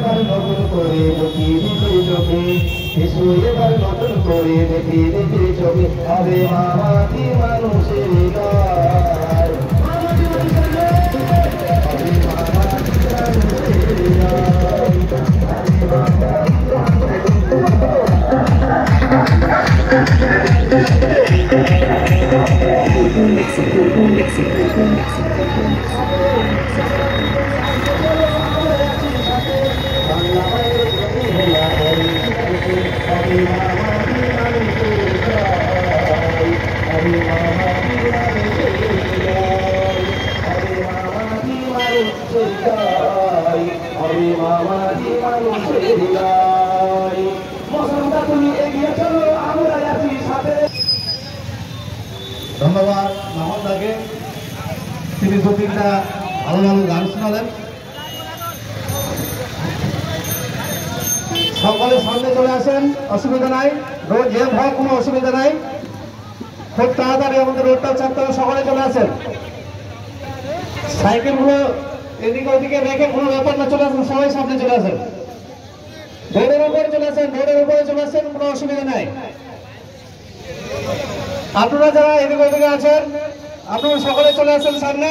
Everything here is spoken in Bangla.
এবার নতুন করে দেখি দিদির চোখে, এসো এবার নতুন করে দেখি দিদির চোখে। আরে মামা কি মানুষের গায়, ধন্যবাদ মাহমুদ দাকে, তিনি দু তিনটা ভালো ভালো গান শোনালেন। সকলে সামনে চলে আসেন, অসুবিধা নাই, রোড জ্যাম হয় কোনো অসুবিধা নাই, খুব তাড়াতাড়ি আমাদের রোডটা চাপতে হবে, সকলে চলে আসেন। সাইকেলগুলো এদিকে ওদিকে রেখে কোনো ব্যাপার না, চলে আসেন, সবাই সামনে চলে আসেন, রোডের উপরে চলে আসেন, রোডের উপরে চলে আসেন, কোনো অসুবিধা নাই। আপনারা যারা এদিকে ওদিকে আছেন আপনারা সকলে চলে আসেন সামনে।